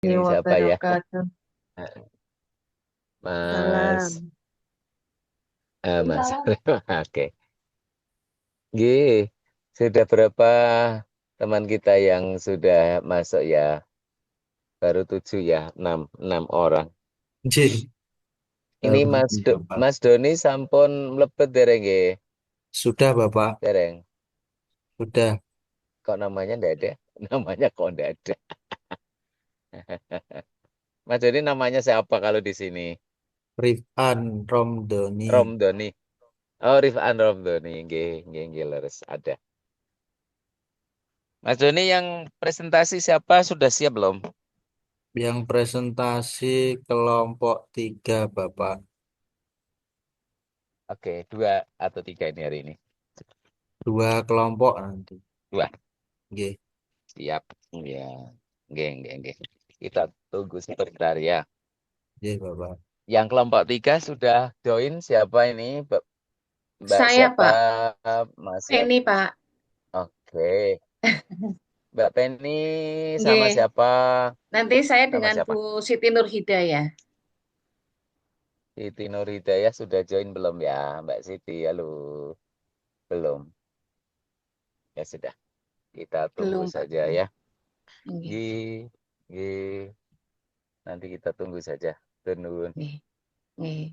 Ini Siapa ya? wabarakatuh. Mas, Salam. Mas. Oke. Gih, sudah berapa teman kita yang sudah masuk ya? Baru 7 ya, enam orang. J. Ini Bapak. Mas Doni sampun mlebet dereng nggih? Sudah, Bapak. Dereng. Sudah. Kok namanya ndak ada? Namanya kok ndak ada? Mas Doni namanya siapa kalau di sini? Rifan Romdoni. Romdoni. Oh, Rifan Romdoni. Nggih, nggih, nggih, leres ada. Mas Doni yang presentasi siapa sudah siap belum? Yang presentasi kelompok 3, Bapak. Oke, 2 atau 3 ini hari ini. 2 kelompok nanti. 2. G. Siap. Ya. Nggih, nggih, nggih. Kita tunggu sebentar ya. G, Bapak. Yang kelompok 3 sudah join siapa ini? Mbak Saya, siapa? Pak. Mas siapa? Penny, Pak. Oke. Mbak Penny sama Nggih. siapa? Nanti saya Sama dengan siapa? Bu Siti Nurhidayah. Siti Nuridaya sudah join belum ya? Mbak Siti, halo. Belum. Ya sudah. Kita tunggu Belum, Pak. saja ya. Nggih. Gi, gi. Nanti kita tunggu saja. Tunggu. Nggih. Nggih.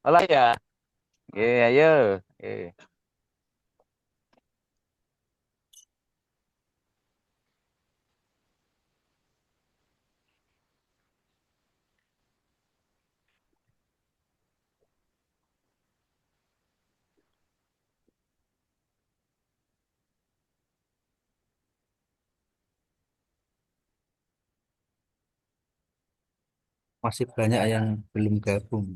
Halo ya. Ayo. Eh, Masih banyak yang belum gabung.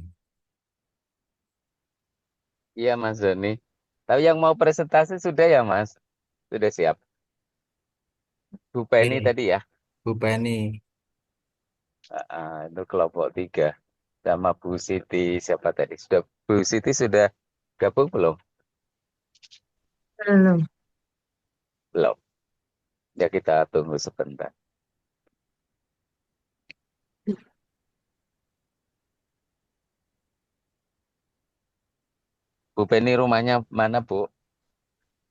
iya Mas Doni. Tapi yang mau presentasi sudah ya Mas? Sudah siap. Bu Penny G. tadi ya. Bu Penny. Itu kelompok 3. Sama Bu Siti siapa tadi? Sudah Bu Siti sudah gabung belum? Belum. Belum. Ya kita tunggu sebentar. Bu Penny rumahnya mana Bu?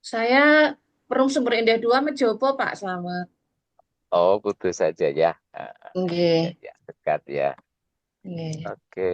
Saya Perum Sumber Indah 2 Mejobo, Pak. Selamat. Oh, Kudus saja ya. Ya, Nggih. ya, dekat ya. Nggih. Oke.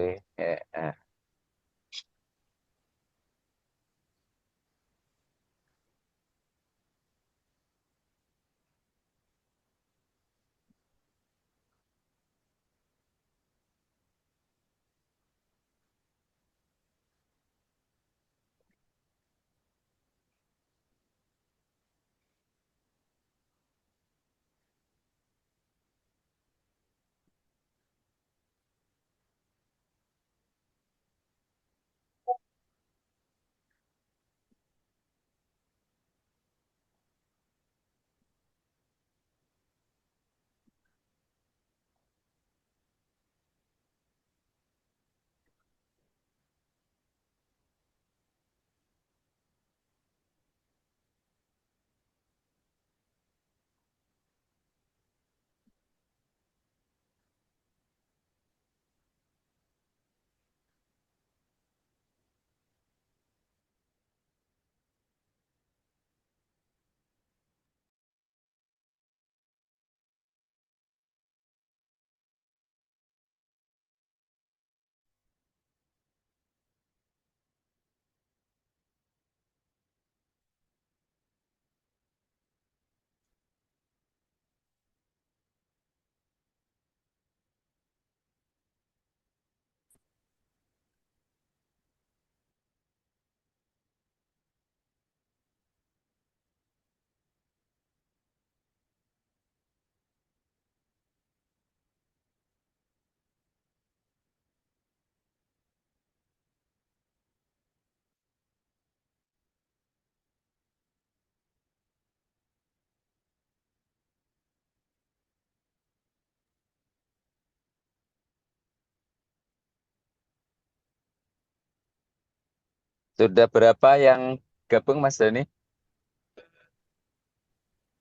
Sudah berapa yang gabung Mas Dani?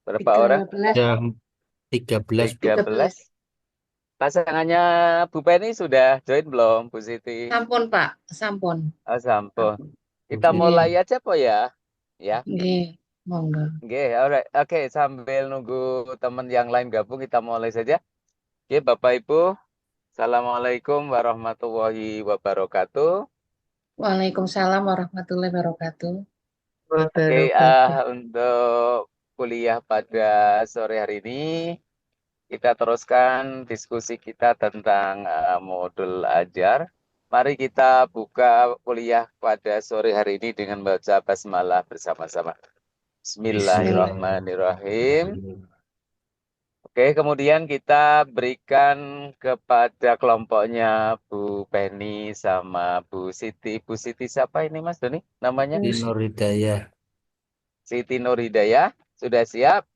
Berapa orang? 13. Jam 13 Bu. 13. 13. Pasangannya Bu Penny sudah join belum, Bu Siti? Sampun, Pak. Sampun. Oh, sampun. Sampun. Kita Nggih, mulai aja po ya. Ya. nggih. Monggo. Oke, alright. Oke, sambil nunggu teman yang lain gabung, kita mulai saja. Oke, Bapak Ibu, Assalamualaikum warahmatullahi wabarakatuh. Waalaikumsalam warahmatullahi wabarakatuh. Oke, Wabarakatuh. untuk kuliah pada sore hari ini, kita teruskan diskusi kita tentang modul ajar. Mari kita buka kuliah pada sore hari ini dengan baca basmalah bersama-sama. Bismillah. Bismillahirrahmanirrahim. Oke, kemudian kita berikan kepada kelompoknya Bu Penny sama Bu Siti. Bu Siti siapa ini Mas Doni namanya? Dinur Hidayah. Siti Nuridaya. Sudah siap?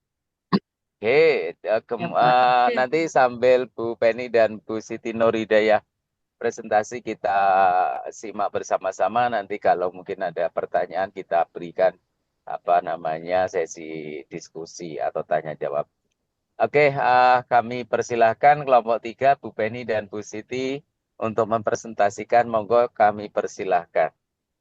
Oke, Ya, Pak. nanti sambil Bu Penny dan Bu Siti Nuridaya presentasi kita simak bersama-sama. Nanti kalau mungkin ada pertanyaan kita berikan apa namanya sesi diskusi atau tanya jawab. Oke, kami persilahkan kelompok 3, Bu Penny dan Bu Siti untuk mempresentasikan. Monggo kami persilahkan.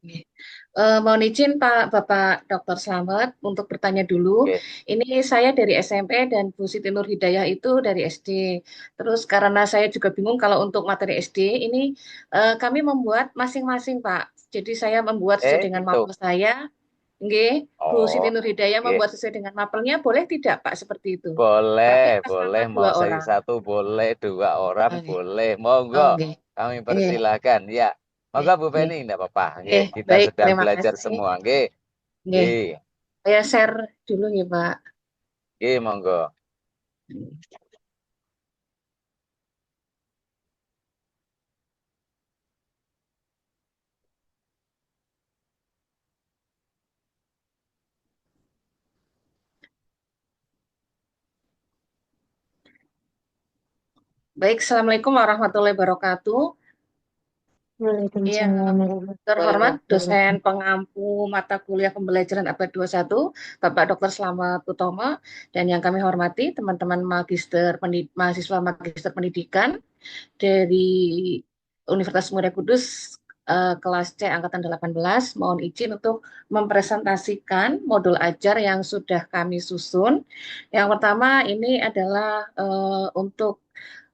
Nggih. Mohon izin Pak Bapak Dr. Slamet untuk bertanya dulu. Oke, Ini saya dari SMP dan Bu Siti Nur Hidayah itu dari SD. Terus karena saya juga bingung kalau untuk materi SD ini kami membuat masing-masing Pak. Jadi saya membuat sesuai dengan gitu. mapel saya. Nggih, Bu Siti Oh, Nur Hidayah oke. membuat sesuai dengan mapelnya. Boleh tidak Pak seperti itu? Boleh, Tapi atas nama boleh. Mau dua saya orang. satu boleh, dua orang Oke. boleh. Monggo, Oh, nggih. kami Nggih, persilahkan. Ya, nggih, monggo Bu nggih. Penny, enggak apa-apa. Nggih, Nggih, kita baik, sedang terima belajar kasih. semua. Nggih, Nggih, nggih, saya share dulu ya Pak. nggih, monggo. Baik, Assalamualaikum warahmatullahi wabarakatuh. Yang Waalaikumsalam warahmatullahi terhormat dosen wabarakatuh. pengampu mata kuliah pembelajaran abad 21, Bapak Dr. Slamet Utomo, dan yang kami hormati teman-teman mahasiswa magister pendidikan dari Universitas Muda Kudus kelas C angkatan 18. Mohon izin untuk mempresentasikan modul ajar yang sudah kami susun. Yang pertama ini adalah untuk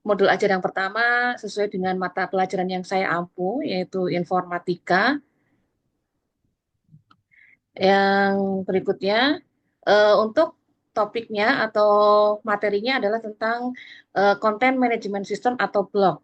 modul ajar yang pertama sesuai dengan mata pelajaran yang saya ampu, yaitu informatika. Yang berikutnya, untuk topiknya atau materinya adalah tentang content management system atau blog.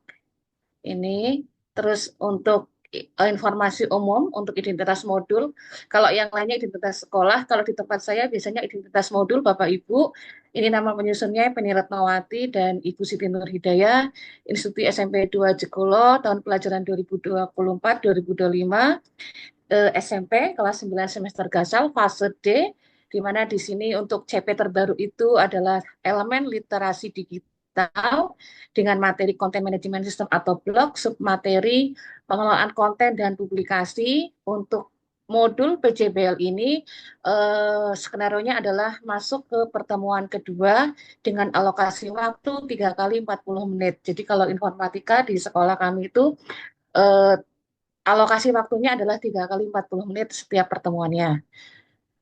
Ini terus untuk informasi umum untuk identitas modul. Kalau yang lainnya identitas sekolah, kalau di tempat saya biasanya identitas modul Bapak Ibu. Ini nama penyusunnya Penny Retnawati dan Ibu Siti Nur Hidayah, Institut SMP 2 Jekulo, tahun pelajaran 2024-2025, SMP kelas 9 semester Gasal fase D, di mana di sini untuk CP terbaru itu adalah elemen literasi digital dengan materi content management system atau blog, submateri pengelolaan konten dan publikasi. Untuk modul PJBL ini skenario-nya adalah masuk ke pertemuan kedua dengan alokasi waktu 3 kali 40 menit. Jadi kalau informatika di sekolah kami itu eh, alokasi waktunya adalah 3 kali 40 menit setiap pertemuannya.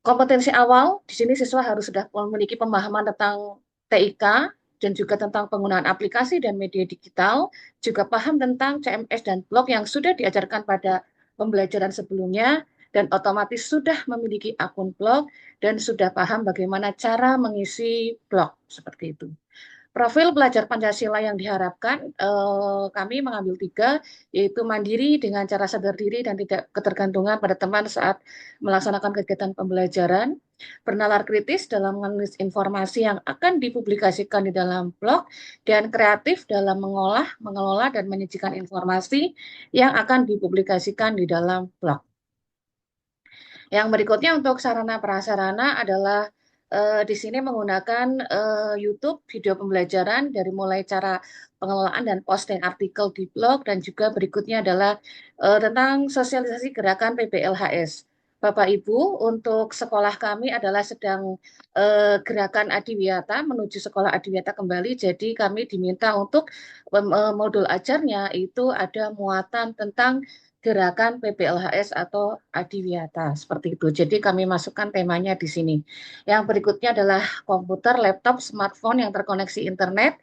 Kompetensi awal, di sini siswa harus sudah memiliki pemahaman tentang TIK dan juga tentang penggunaan aplikasi dan media digital, juga paham tentang CMS dan blog yang sudah diajarkan pada pembelajaran sebelumnya, dan otomatis sudah memiliki akun blog dan sudah paham bagaimana cara mengisi blog, seperti itu. Profil pelajar Pancasila yang diharapkan, kami mengambil 3, yaitu mandiri dengan cara sadar diri dan tidak ketergantungan pada teman saat melaksanakan kegiatan pembelajaran, bernalar kritis dalam menulis informasi yang akan dipublikasikan di dalam blog, dan kreatif dalam mengolah, mengelola, dan menyajikan informasi yang akan dipublikasikan di dalam blog. Yang berikutnya untuk sarana prasarana adalah Di sini menggunakan YouTube video pembelajaran dari mulai cara pengelolaan dan posting artikel di blog dan juga berikutnya adalah tentang sosialisasi gerakan PBLHS. Bapak Ibu, untuk sekolah kami adalah sedang gerakan Adiwiyata menuju sekolah Adiwiyata kembali. Jadi kami diminta untuk modul ajarnya itu ada muatan tentang gerakan PBLHS atau Adiwiyata seperti itu. Jadi kami masukkan temanya di sini. Yang berikutnya adalah komputer, laptop, smartphone yang terkoneksi internet,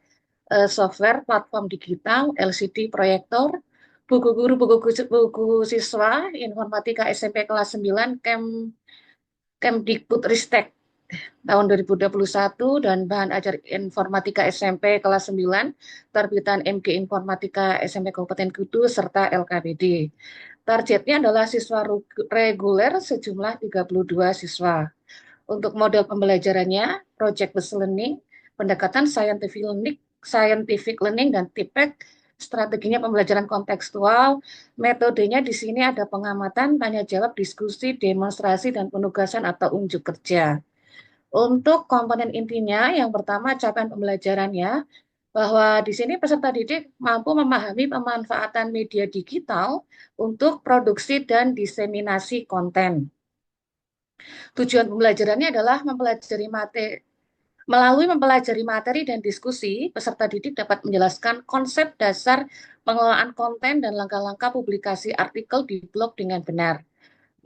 software, platform digital, LCD, proyektor, buku guru, buku siswa, informatika SMP kelas 9, Kemdikbudristek tahun 2021 dan bahan ajar informatika SMP kelas 9, terbitan MG Informatika SMP Kabupaten Kudus serta LKPD. Targetnya adalah siswa reguler sejumlah 32 siswa. Untuk model pembelajarannya, project-based learning, pendekatan scientific learning dan TIPEC, strateginya pembelajaran kontekstual, metodenya di sini ada pengamatan, tanya jawab, diskusi, demonstrasi, dan penugasan atau unjuk kerja. Untuk komponen intinya, yang pertama capaian pembelajarannya, bahwa di sini peserta didik mampu memahami pemanfaatan media digital untuk produksi dan diseminasi konten. Tujuan pembelajarannya adalah melalui mempelajari materi dan diskusi, peserta didik dapat menjelaskan konsep dasar pengelolaan konten dan langkah-langkah publikasi artikel di blog dengan benar.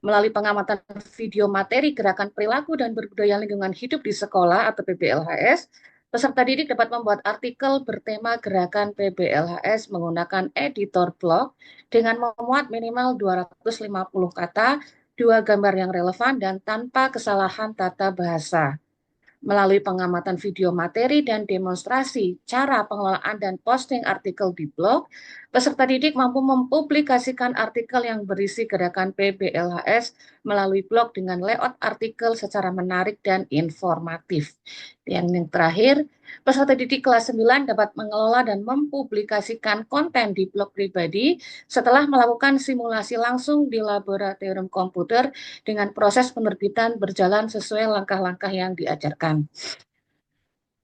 Melalui pengamatan video materi gerakan perilaku dan berbudaya lingkungan hidup di sekolah atau PBLHS, peserta didik dapat membuat artikel bertema gerakan PBLHS menggunakan editor blog dengan memuat minimal 250 kata, 2 gambar yang relevan, dan tanpa kesalahan tata bahasa. Melalui pengamatan video materi dan demonstrasi cara pengelolaan dan posting artikel di blog, peserta didik mampu mempublikasikan artikel yang berisi gerakan PBLHS melalui blog dengan layout artikel secara menarik dan informatif. Yang terakhir, peserta didik kelas 9 dapat mengelola dan mempublikasikan konten di blog pribadi setelah melakukan simulasi langsung di laboratorium komputer dengan proses penerbitan berjalan sesuai langkah-langkah yang diajarkan.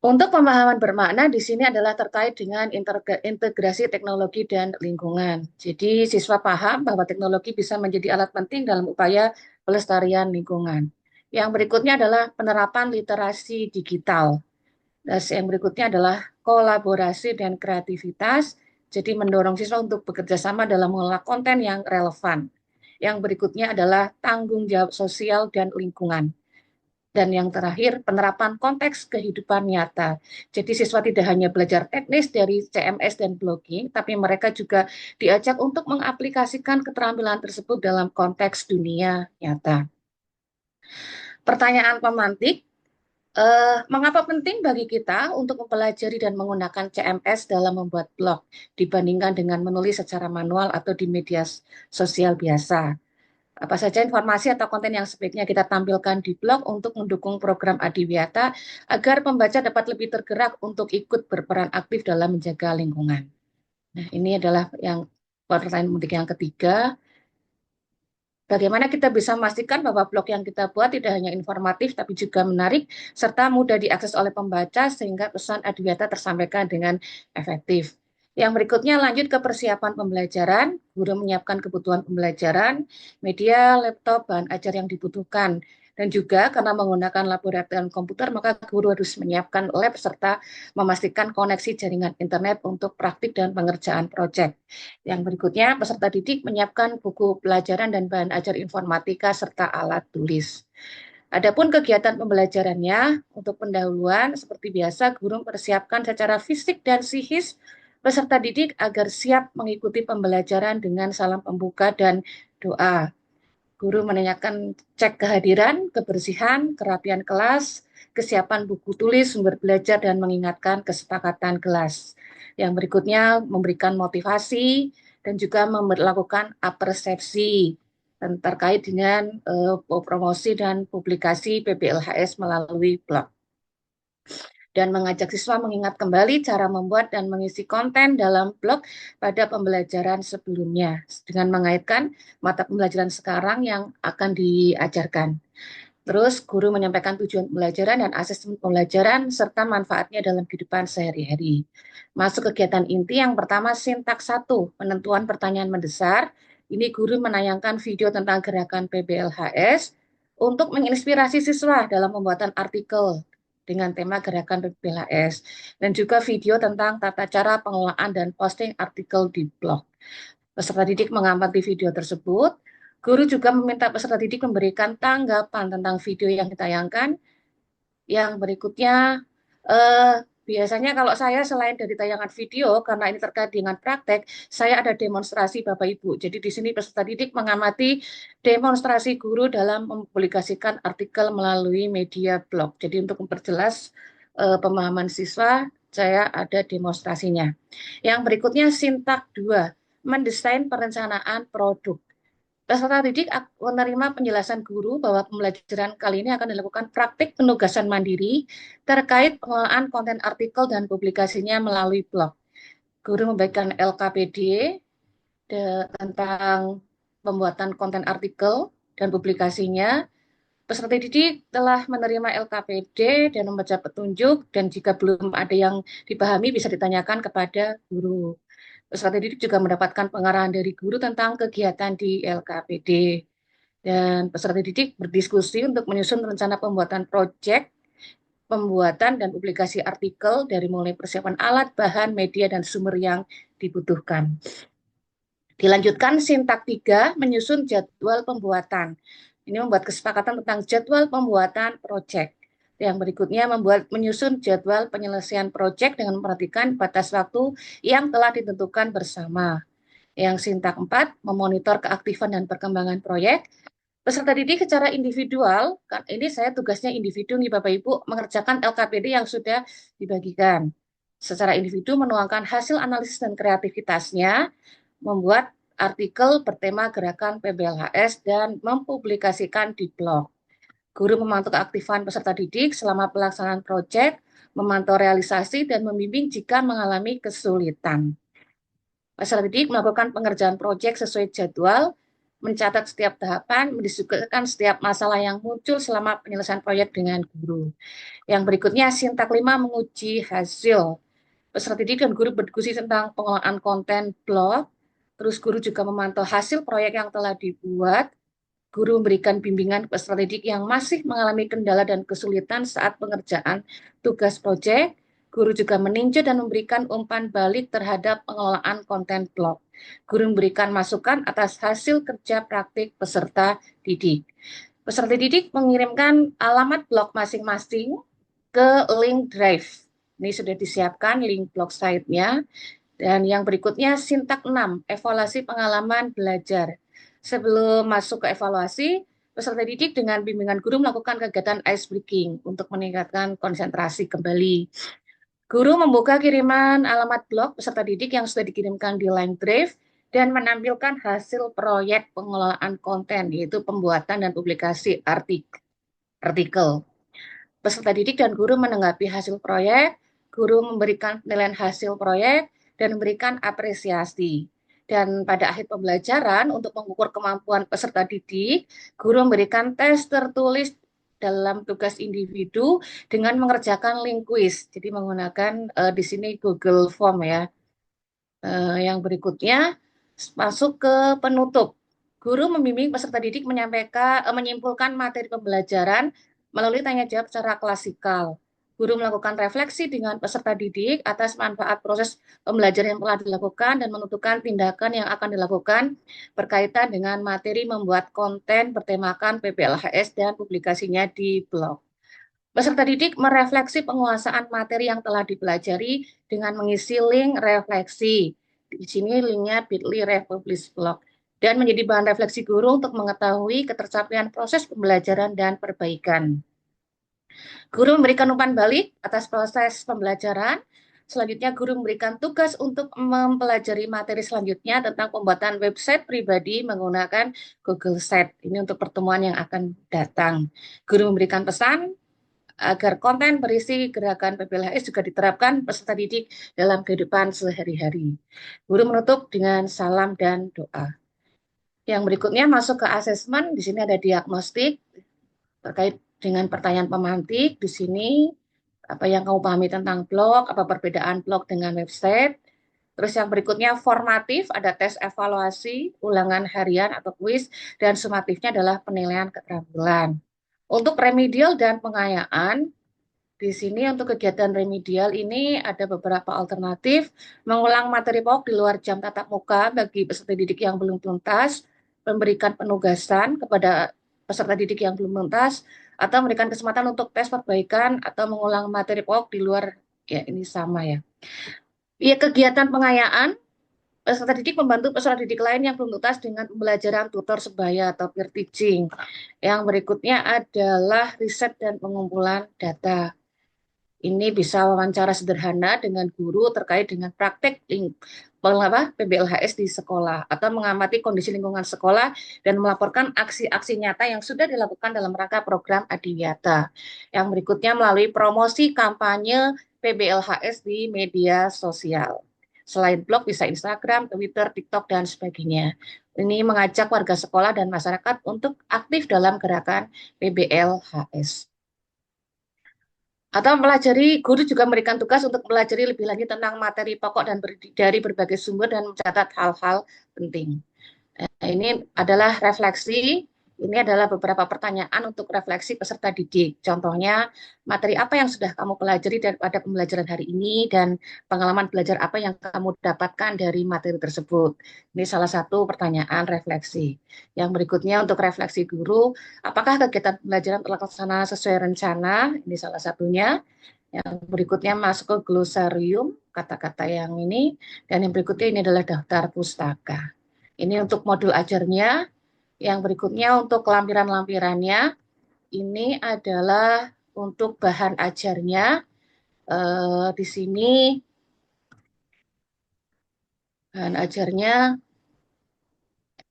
Untuk pemahaman bermakna di sini adalah terkait dengan integrasi teknologi dan lingkungan. Jadi siswa paham bahwa teknologi bisa menjadi alat penting dalam upaya pelestarian lingkungan. Yang berikutnya adalah penerapan literasi digital. Dan yang berikutnya adalah kolaborasi dan kreativitas. Jadi mendorong siswa untuk bekerja sama dalam mengelola konten yang relevan. Yang berikutnya adalah tanggung jawab sosial dan lingkungan. Dan yang terakhir, penerapan konteks kehidupan nyata. Jadi siswa tidak hanya belajar teknis dari CMS dan blogging, tapi mereka juga diajak untuk mengaplikasikan keterampilan tersebut dalam konteks dunia nyata. Pertanyaan pemantik, mengapa penting bagi kita untuk mempelajari dan menggunakan CMS dalam membuat blog dibandingkan dengan menulis secara manual atau di media sosial biasa? Apa saja informasi atau konten yang sebaiknya kita tampilkan di blog untuk mendukung program Adiwiyata agar pembaca dapat lebih tergerak untuk ikut berperan aktif dalam menjaga lingkungan. Nah, ini adalah yang pertanyaan penting yang ketiga. Bagaimana kita bisa memastikan bahwa blog yang kita buat tidak hanya informatif tapi juga menarik serta mudah diakses oleh pembaca sehingga pesan Adiwiyata tersampaikan dengan efektif. Yang berikutnya lanjut ke persiapan pembelajaran. Guru menyiapkan kebutuhan pembelajaran, media, laptop, bahan ajar yang dibutuhkan. Dan juga karena menggunakan laboratorium komputer, maka guru harus menyiapkan lab serta memastikan koneksi jaringan internet untuk praktik dan pengerjaan proyek. Yang berikutnya, peserta didik menyiapkan buku pelajaran dan bahan ajar informatika serta alat tulis. Adapun kegiatan pembelajarannya, untuk pendahuluan, seperti biasa, guru mempersiapkan secara fisik dan psikis peserta didik agar siap mengikuti pembelajaran dengan salam pembuka dan doa. Guru menanyakan cek kehadiran, kebersihan, kerapian kelas, kesiapan buku tulis, sumber belajar, dan mengingatkan kesepakatan kelas. Yang berikutnya memberikan motivasi dan juga melakukan apersepsi terkait dengan promosi dan publikasi PBLHS melalui blog. Dan mengajak siswa mengingat kembali cara membuat dan mengisi konten dalam blog pada pembelajaran sebelumnya dengan mengaitkan mata pembelajaran sekarang yang akan diajarkan. Terus guru menyampaikan tujuan pembelajaran dan asesmen pembelajaran serta manfaatnya dalam kehidupan sehari-hari. Masuk kegiatan inti yang pertama sintaks 1, penentuan pertanyaan mendasar. Ini guru menayangkan video tentang gerakan PBLHS untuk menginspirasi siswa dalam pembuatan artikel dengan tema gerakan PBLHS dan juga video tentang tata cara pengelolaan dan posting artikel di blog. Peserta didik mengamati video tersebut. Guru juga meminta peserta didik memberikan tanggapan tentang video yang ditayangkan. Yang berikutnya, biasanya kalau saya selain dari tayangan video, karena ini terkait dengan praktek, saya ada demonstrasi Bapak Ibu. Jadi di sini peserta didik mengamati demonstrasi guru dalam mempublikasikan artikel melalui media blog. Jadi untuk memperjelas pemahaman siswa, saya ada demonstrasinya. Yang berikutnya sintak 2, mendesain perencanaan produk. Peserta didik menerima penjelasan guru bahwa pembelajaran kali ini akan dilakukan praktik penugasan mandiri terkait pengelolaan konten artikel dan publikasinya melalui blog. Guru membagikan LKPD tentang pembuatan konten artikel dan publikasinya. Peserta didik telah menerima LKPD dan membaca petunjuk, dan jika belum ada yang dipahami bisa ditanyakan kepada guru. Peserta didik juga mendapatkan pengarahan dari guru tentang kegiatan di LKPD. Dan peserta didik berdiskusi untuk menyusun rencana pembuatan proyek, pembuatan dan publikasi artikel dari mulai persiapan alat, bahan, media, dan sumber yang dibutuhkan. Dilanjutkan sintak 3, menyusun jadwal pembuatan. Ini membuat kesepakatan tentang jadwal pembuatan proyek. Yang berikutnya menyusun jadwal penyelesaian proyek dengan memperhatikan batas waktu yang telah ditentukan bersama. Yang sintak 4, memonitor keaktifan dan perkembangan proyek. Peserta didik secara individual, kan ini saya tugasnya individu nih Bapak Ibu, mengerjakan LKPD yang sudah dibagikan. Secara individu menuangkan hasil analisis dan kreativitasnya, membuat artikel bertema gerakan PBLHS dan mempublikasikan di blog. Guru memantau keaktifan peserta didik selama pelaksanaan proyek, memantau realisasi dan membimbing jika mengalami kesulitan. Peserta didik melakukan pengerjaan proyek sesuai jadwal, mencatat setiap tahapan, mendiskusikan setiap masalah yang muncul selama penyelesaian proyek dengan guru. Yang berikutnya, sintak 5, menguji hasil. Peserta didik dan guru berdiskusi tentang pengelolaan konten blog. Terus guru juga memantau hasil proyek yang telah dibuat. Guru memberikan bimbingan ke peserta didik yang masih mengalami kendala dan kesulitan saat pengerjaan tugas proyek. Guru juga meninjau dan memberikan umpan balik terhadap pengelolaan konten blog. Guru memberikan masukan atas hasil kerja praktik peserta didik. Peserta didik mengirimkan alamat blog masing-masing ke link drive. Ini sudah disiapkan link blog site-nya. Dan yang berikutnya sintak 6, evaluasi pengalaman belajar. Sebelum masuk ke evaluasi, peserta didik dengan bimbingan guru melakukan kegiatan ice breaking untuk meningkatkan konsentrasi kembali. Guru membuka kiriman alamat blog peserta didik yang sudah dikirimkan di line drive dan menampilkan hasil proyek pengelolaan konten, yaitu pembuatan dan publikasi artikel. Peserta didik dan guru menanggapi hasil proyek, guru memberikan penilaian hasil proyek, dan memberikan apresiasi. Dan pada akhir pembelajaran, untuk mengukur kemampuan peserta didik, guru memberikan tes tertulis dalam tugas individu dengan mengerjakan link quiz. Jadi menggunakan di sini Google Form ya. Yang berikutnya masuk ke penutup. Guru membimbing peserta didik menyimpulkan materi pembelajaran melalui tanya jawab secara klasikal. Guru melakukan refleksi dengan peserta didik atas manfaat proses pembelajaran yang telah dilakukan dan menentukan tindakan yang akan dilakukan berkaitan dengan materi membuat konten bertemakan PBLHS dan publikasinya di blog. Peserta didik merefleksi penguasaan materi yang telah dipelajari dengan mengisi link refleksi. Di sini linknya bit.ly/publish-blog. Dan menjadi bahan refleksi guru untuk mengetahui ketercapaian proses pembelajaran dan perbaikan. Guru memberikan umpan balik atas proses pembelajaran. Selanjutnya, guru memberikan tugas untuk mempelajari materi selanjutnya tentang pembuatan website pribadi menggunakan Google Sheet. Ini untuk pertemuan yang akan datang. Guru memberikan pesan agar konten berisi gerakan PBLHS juga diterapkan peserta didik dalam kehidupan sehari-hari. Guru menutup dengan salam dan doa. Yang berikutnya masuk ke asesmen. Di sini ada diagnostik. terkait dengan pertanyaan pemantik di sini, apa yang kamu pahami tentang blog, apa perbedaan blog dengan website. Terus yang berikutnya formatif, ada tes evaluasi, ulangan harian atau kuis, dan sumatifnya adalah penilaian keterampilan. Untuk remedial dan pengayaan, di sini untuk kegiatan remedial ini ada beberapa alternatif, mengulang materi pokok di luar jam tatap muka bagi peserta didik yang belum tuntas, memberikan penugasan kepada peserta didik yang belum tuntas, atau memberikan kesempatan untuk tes perbaikan atau mengulang materi pokok di luar, ya ini sama ya. Ya, kegiatan pengayaan, peserta didik membantu peserta didik lain yang belum tuntas dengan pembelajaran tutor sebaya atau peer teaching. Yang berikutnya adalah riset dan pengumpulan data. Ini bisa wawancara sederhana dengan guru terkait dengan praktek PBLHS di sekolah atau mengamati kondisi lingkungan sekolah dan melaporkan aksi-aksi nyata yang sudah dilakukan dalam rangka program Adiwiyata. Yang berikutnya melalui promosi kampanye PBLHS di media sosial. Selain blog bisa Instagram, Twitter, TikTok, dan sebagainya. Ini mengajak warga sekolah dan masyarakat untuk aktif dalam gerakan PBLHS. Atau mempelajari, guru juga memberikan tugas untuk mempelajari lebih lanjut tentang materi pokok dan dari berbagai sumber dan mencatat hal-hal penting. Nah, ini adalah refleksi, ini adalah beberapa pertanyaan untuk refleksi peserta didik. Contohnya, materi apa yang sudah kamu pelajari daripada pembelajaran hari ini dan pengalaman belajar apa yang kamu dapatkan dari materi tersebut. Ini salah satu pertanyaan refleksi. Yang berikutnya untuk refleksi guru, apakah kegiatan pembelajaran terlaksana sesuai rencana? Ini salah satunya. Yang berikutnya masuk ke glosarium, kata-kata yang ini. Dan yang berikutnya ini adalah daftar pustaka. Ini untuk modul ajarnya. Yang berikutnya untuk lampiran-lampirannya. Ini adalah untuk bahan ajarnya. Di sini bahan ajarnya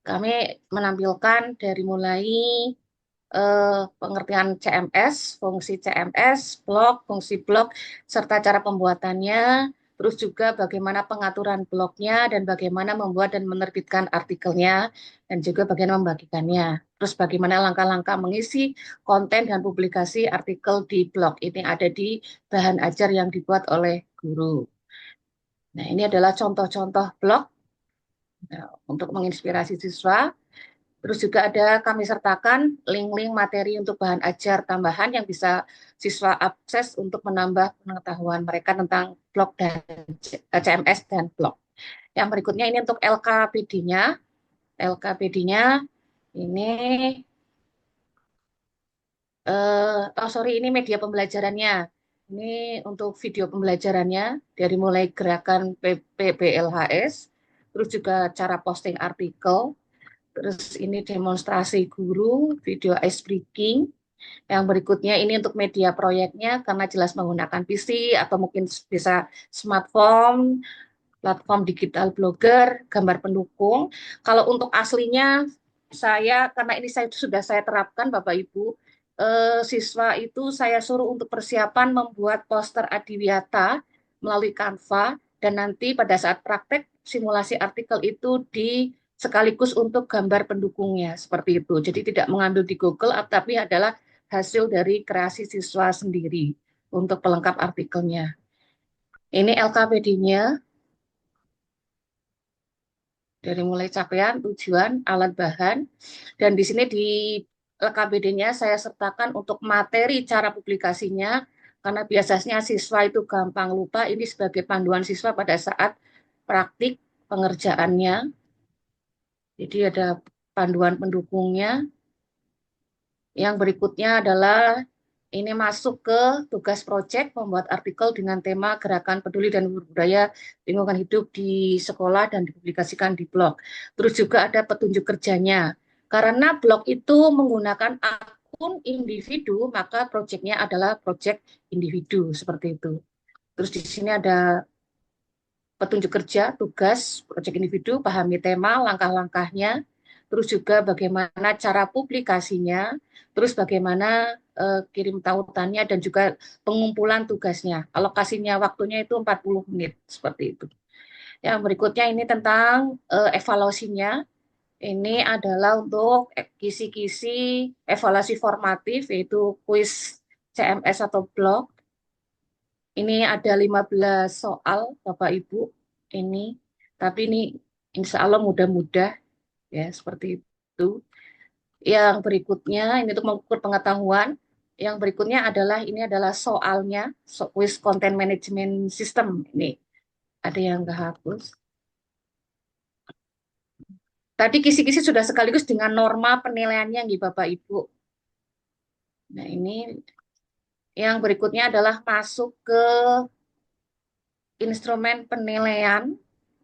kami menampilkan dari mulai pengertian CMS, fungsi CMS, blog, fungsi blog, serta cara pembuatannya, terus juga bagaimana pengaturan blognya, dan bagaimana membuat dan menerbitkan artikelnya, dan juga bagaimana membagikannya. Terus bagaimana langkah-langkah mengisi konten dan publikasi artikel di blog. Ini ada di bahan ajar yang dibuat oleh guru. Nah, ini adalah contoh-contoh blog untuk menginspirasi siswa. Terus juga ada kami sertakan link-link materi untuk bahan ajar tambahan yang bisa siswa akses untuk menambah pengetahuan mereka tentang blog dan CMS dan blog. Yang berikutnya ini untuk LKPD-nya. LKPD-nya ini ini media pembelajarannya. Ini untuk video pembelajarannya dari mulai gerakan PBLHS, terus juga cara posting artikel. Terus ini demonstrasi guru, video ice breaking. Yang berikutnya ini untuk media proyeknya karena jelas menggunakan PC atau mungkin bisa smartphone, platform digital blogger, gambar pendukung. Kalau untuk aslinya karena ini sudah saya terapkan Bapak Ibu, siswa itu saya suruh untuk persiapan membuat poster Adiwiyata melalui Canva dan nanti pada saat praktek simulasi artikel itu sekaligus untuk gambar pendukungnya seperti itu. Jadi tidak mengambil di Google, tapi adalah hasil dari kreasi siswa sendiri untuk pelengkap artikelnya. Ini LKPD-nya dari mulai capaian, tujuan, alat bahan, dan di sini di LKPD-nya saya sertakan untuk materi cara publikasinya, karena biasanya siswa itu gampang lupa, ini sebagai panduan siswa pada saat praktik pengerjaannya. Jadi ada panduan pendukungnya. Yang berikutnya adalah ini masuk ke tugas proyek membuat artikel dengan tema gerakan peduli dan budaya lingkungan hidup di sekolah dan dipublikasikan di blog. Terus juga ada petunjuk kerjanya. Karena blog itu menggunakan akun individu, maka proyeknya adalah proyek individu seperti itu. Terus di sini ada petunjuk kerja, tugas, proyek individu, pahami tema, langkah-langkahnya, terus juga bagaimana cara publikasinya, terus bagaimana kirim tautannya, dan juga pengumpulan tugasnya. Alokasinya waktunya itu 40 menit, seperti itu. Yang berikutnya ini tentang evaluasinya. Ini adalah untuk kisi-kisi evaluasi formatif, yaitu kuis CMS atau blog. Ini ada 15 soal, Bapak Ibu. Ini, tapi ini insya Allah mudah-mudah, ya, seperti itu. Yang berikutnya, ini untuk mengukur pengetahuan. Yang berikutnya adalah, ini adalah soalnya, kuis content management system. Ini, ada yang nggak hapus. Tadi kisi-kisi sudah sekaligus dengan norma penilaiannya, nih Bapak Ibu. Nah, ini yang berikutnya adalah masuk ke instrumen penilaian.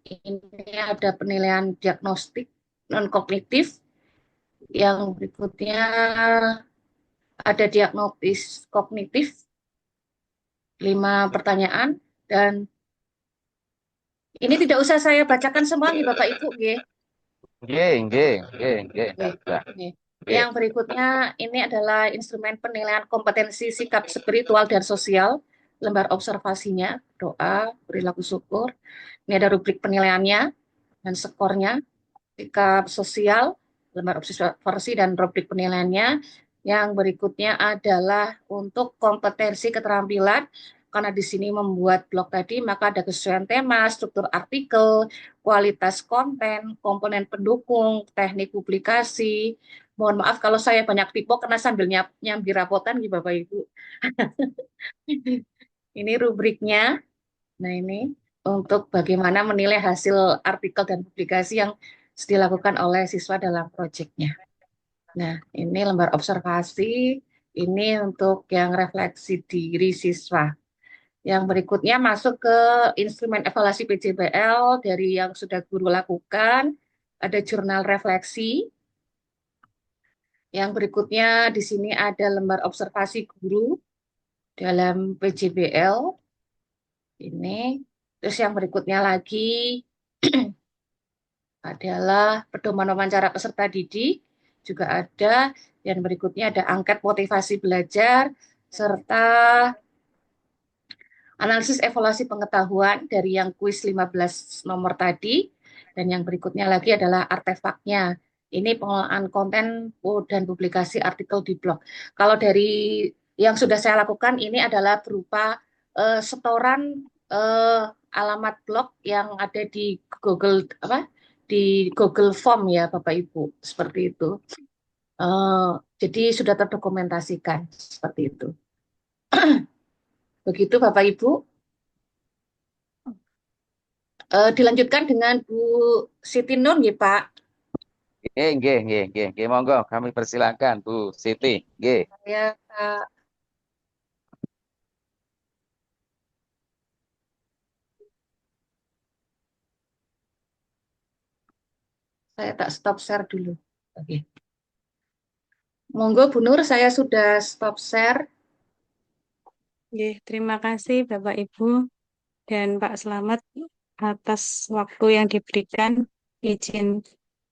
Ini ada penilaian diagnostik non-kognitif. Yang berikutnya ada diagnostis kognitif, 5 pertanyaan. Dan ini tidak usah saya bacakan semua nih Bapak Ibu. Nggih. Nggih, nggih, nggih, nggih, Nggih, nggak usah. nggih. Nggih. Yang berikutnya ini adalah instrumen penilaian kompetensi sikap spiritual dan sosial, lembar observasinya, doa, perilaku syukur. Ini ada rubrik penilaiannya dan skornya, sikap sosial, lembar observasi dan rubrik penilaiannya. Yang berikutnya adalah untuk kompetensi keterampilan, karena di sini membuat blog tadi, maka ada kesesuaian tema, struktur artikel, kualitas konten, komponen pendukung, teknik publikasi. Mohon maaf kalau saya banyak typo karena sambil nyambi rapotan gitu Bapak Ibu. Ini rubriknya. Nah, ini untuk bagaimana menilai hasil artikel dan publikasi yang dilakukan oleh siswa dalam proyeknya. Nah, ini lembar observasi, ini untuk yang refleksi diri siswa. Yang berikutnya masuk ke instrumen evaluasi PJBL dari yang sudah guru lakukan, ada jurnal refleksi. Yang berikutnya di sini ada lembar observasi guru dalam PJBL. Ini, terus yang berikutnya lagi adalah pedoman wawancara peserta didik, juga ada. Yang berikutnya ada angket motivasi belajar, serta analisis evaluasi pengetahuan dari yang kuis 15 nomor tadi. Dan yang berikutnya lagi adalah artefaknya. Ini pengelolaan konten dan publikasi artikel di blog. Kalau dari yang sudah saya lakukan, ini adalah berupa setoran alamat blog yang ada di Google di Google Form ya Bapak Ibu, seperti itu. Jadi sudah terdokumentasikan seperti itu. Begitu Bapak Ibu. Dilanjutkan dengan Bu Siti Nur ya Pak. Nggih, nggih, nggih, nggih, nggih, monggo kami persilakan Bu Siti. Nggih. Ya Pak. Saya tak stop share dulu. Oke. Monggo Bu Nur, saya sudah stop share. Oke, terima kasih Bapak Ibu dan Pak Slamet atas waktu yang diberikan. Izin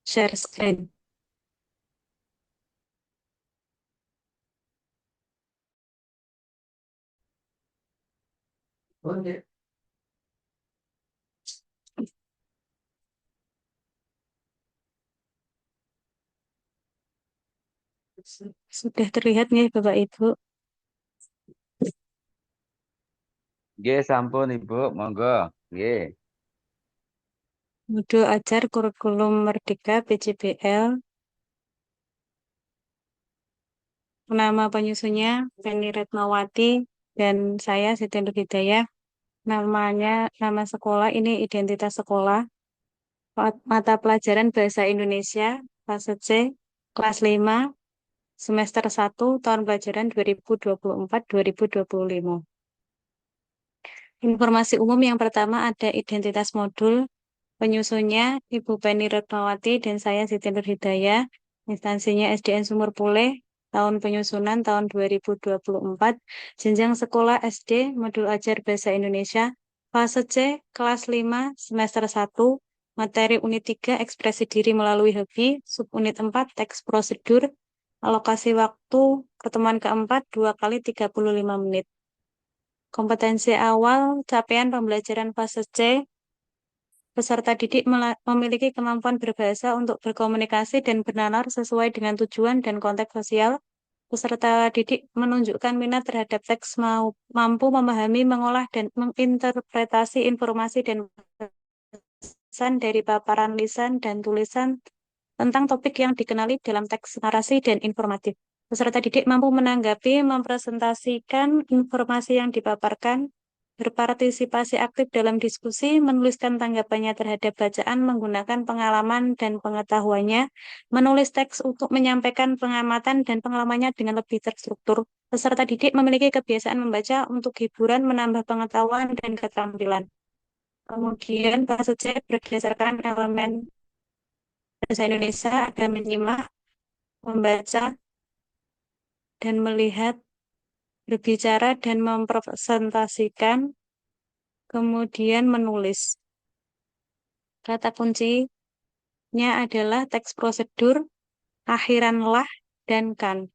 share screen. Sudah terlihat nih Bapak Ibu. Nggih, sampun Ibu, monggo. Nggih. Modul ajar kurikulum Merdeka PJBL. Nama penyusunnya Penny Retnawati dan saya Siti Nur Hidayah. Nama sekolah ini identitas sekolah. Mata pelajaran Bahasa Indonesia fase C kelas 5 semester 1 tahun pelajaran 2024-2025. Informasi umum yang pertama ada identitas modul. Penyusunnya Ibu Penny Retnawati dan saya Siti Nur Hidayah. Instansinya SDN Sumur Puleh. Tahun penyusunan tahun 2024. Jenjang sekolah SD modul ajar Bahasa Indonesia fase C kelas 5 semester 1. Materi unit 3 ekspresi diri melalui hobi. Subunit 4 teks prosedur. Alokasi waktu pertemuan keempat 2 kali 35 menit. Kompetensi awal capaian pembelajaran fase C Peserta didik memiliki kemampuan berbahasa untuk berkomunikasi dan bernalar sesuai dengan tujuan dan konteks sosial. Peserta didik menunjukkan minat terhadap teks, mampu memahami, mengolah, dan menginterpretasi informasi dan pesan dari paparan lisan dan tulisan tentang topik yang dikenali dalam teks narasi dan informatif. Peserta didik mampu menanggapi, mempresentasikan informasi yang dipaparkan, berpartisipasi aktif dalam diskusi, menuliskan tanggapannya terhadap bacaan menggunakan pengalaman dan pengetahuannya, menulis teks untuk menyampaikan pengamatan dan pengalamannya dengan lebih terstruktur. Peserta didik memiliki kebiasaan membaca untuk hiburan, menambah pengetahuan dan keterampilan. Kemudian fase C berdasarkan elemen bahasa Indonesia ada menyimak, membaca, dan melihat, berbicara dan mempresentasikan, kemudian menulis. Kata kuncinya adalah teks prosedur, akhiran lah, dan kan.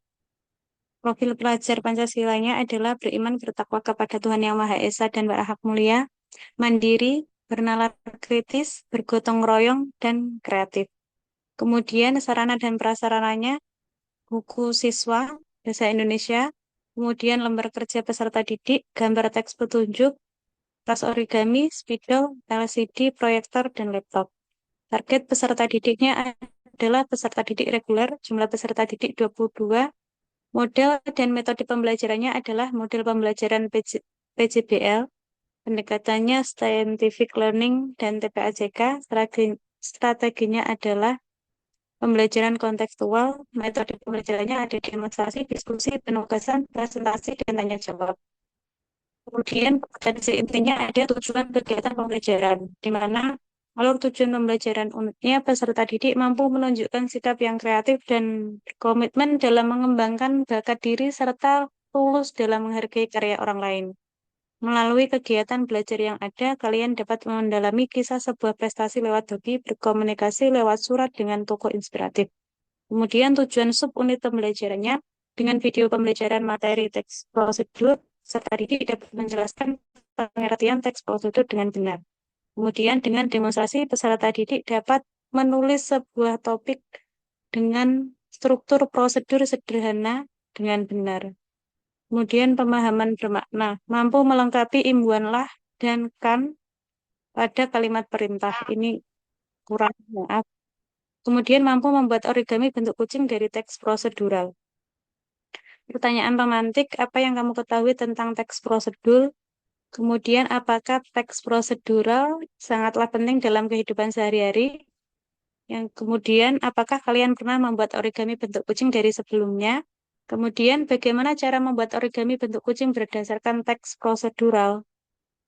Profil pelajar Pancasilanya adalah beriman bertakwa kepada Tuhan Yang Maha Esa dan berakhlak mulia, mandiri, bernalar kritis, bergotong royong, dan kreatif. Kemudian sarana dan prasarananya, buku siswa, bahasa Indonesia, kemudian lembar kerja peserta didik, gambar teks petunjuk, tas origami, spidol, LCD, proyektor, dan laptop. Target peserta didiknya adalah peserta didik reguler, jumlah peserta didik 22, model dan metode pembelajarannya adalah model pembelajaran PJBL, pendekatannya Scientific Learning dan TPAJK, strateginya adalah pembelajaran kontekstual, metode pembelajarannya ada demonstrasi, diskusi, penugasan, presentasi, dan tanya jawab. Kemudian potensi intinya ada tujuan kegiatan pembelajaran, di mana alur tujuan pembelajaran uniknya peserta didik mampu menunjukkan sikap yang kreatif dan komitmen dalam mengembangkan bakat diri serta tulus dalam menghargai karya orang lain. Melalui kegiatan belajar yang ada, kalian dapat mendalami kisah sebuah prestasi lewat hobi berkomunikasi lewat surat dengan tokoh inspiratif. Kemudian tujuan subunit pembelajarannya dengan video pembelajaran materi teks prosedur, serta didik dapat menjelaskan pengertian teks prosedur dengan benar. Kemudian dengan demonstrasi, peserta didik dapat menulis sebuah topik dengan struktur prosedur sederhana dengan benar. Kemudian pemahaman bermakna, mampu melengkapi imbuhan lah dan kan pada kalimat perintah. Ini kurang, maaf. Kemudian mampu membuat origami bentuk kucing dari teks prosedural. Pertanyaan pemantik, apa yang kamu ketahui tentang teks prosedur? Kemudian apakah teks prosedural sangatlah penting dalam kehidupan sehari-hari? Yang kemudian, apakah kalian pernah membuat origami bentuk kucing dari sebelumnya? Kemudian, bagaimana cara membuat origami bentuk kucing berdasarkan teks prosedural?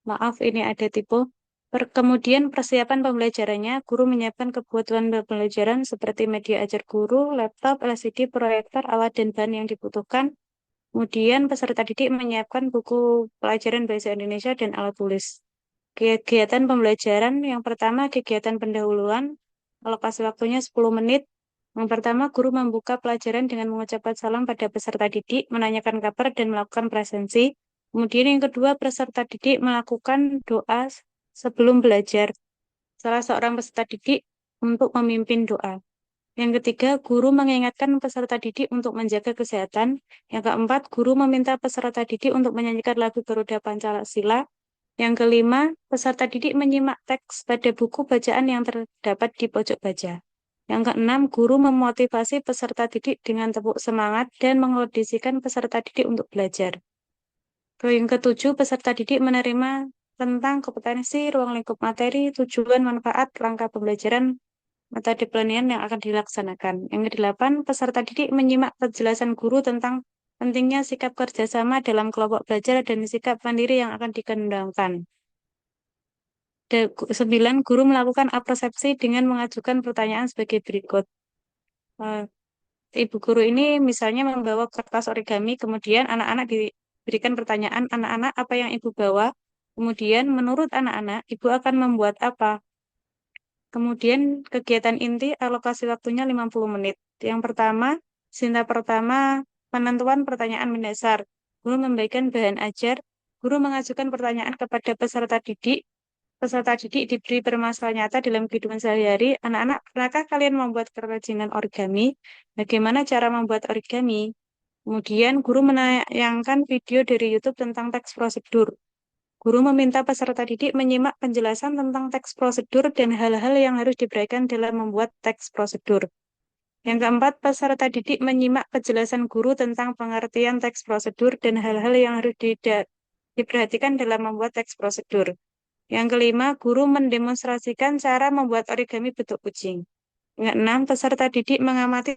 Maaf, ini ada tipe. Kemudian, persiapan pembelajarannya, guru menyiapkan kebutuhan pembelajaran seperti media ajar guru, laptop, LCD, proyektor, alat dan bahan yang dibutuhkan. Kemudian, peserta didik menyiapkan buku pelajaran bahasa Indonesia dan alat tulis. Kegiatan pembelajaran yang pertama, kegiatan pendahuluan, alokasi waktunya 10 menit. Yang pertama, guru membuka pelajaran dengan mengucapkan salam pada peserta didik, menanyakan kabar, dan melakukan presensi. Kemudian yang kedua, peserta didik melakukan doa sebelum belajar. Salah seorang peserta didik untuk memimpin doa. Yang ketiga, guru mengingatkan peserta didik untuk menjaga kesehatan. Yang keempat, guru meminta peserta didik untuk menyanyikan lagu Garuda Pancasila. Yang kelima, peserta didik menyimak teks pada buku bacaan yang terdapat di pojok baca. Yang keenam, guru memotivasi peserta didik dengan tepuk semangat dan mengondisikan peserta didik untuk belajar. Yang ketujuh, peserta didik menerima tentang kompetensi, ruang lingkup materi, tujuan, manfaat, langkah pembelajaran, metode pelatihan yang akan dilaksanakan. Yang kedelapan, peserta didik menyimak penjelasan guru tentang pentingnya sikap kerjasama dalam kelompok belajar dan sikap mandiri yang akan dikembangkan. 9. Guru melakukan apresiasi dengan mengajukan pertanyaan sebagai berikut. Ibu guru ini misalnya membawa kertas origami, kemudian anak-anak diberikan pertanyaan, anak-anak apa yang ibu bawa? Kemudian menurut anak-anak, ibu akan membuat apa? Kemudian kegiatan inti alokasi waktunya 50 menit. Yang pertama, Sinta pertama, penentuan pertanyaan mendasar. Guru memberikan bahan ajar, guru mengajukan pertanyaan kepada peserta didik, peserta didik diberi permasalahan nyata dalam kehidupan sehari-hari. Anak-anak, pernahkah kalian membuat kerajinan origami? Bagaimana cara membuat origami? Kemudian guru menayangkan video dari YouTube tentang teks prosedur. Guru meminta peserta didik menyimak penjelasan tentang teks prosedur dan hal-hal yang harus diperhatikan dalam membuat teks prosedur. Yang keempat, peserta didik menyimak penjelasan guru tentang pengertian teks prosedur dan hal-hal yang harus diperhatikan dalam membuat teks prosedur. Yang kelima, guru mendemonstrasikan cara membuat origami bentuk kucing. Yang keenam, peserta didik mengamati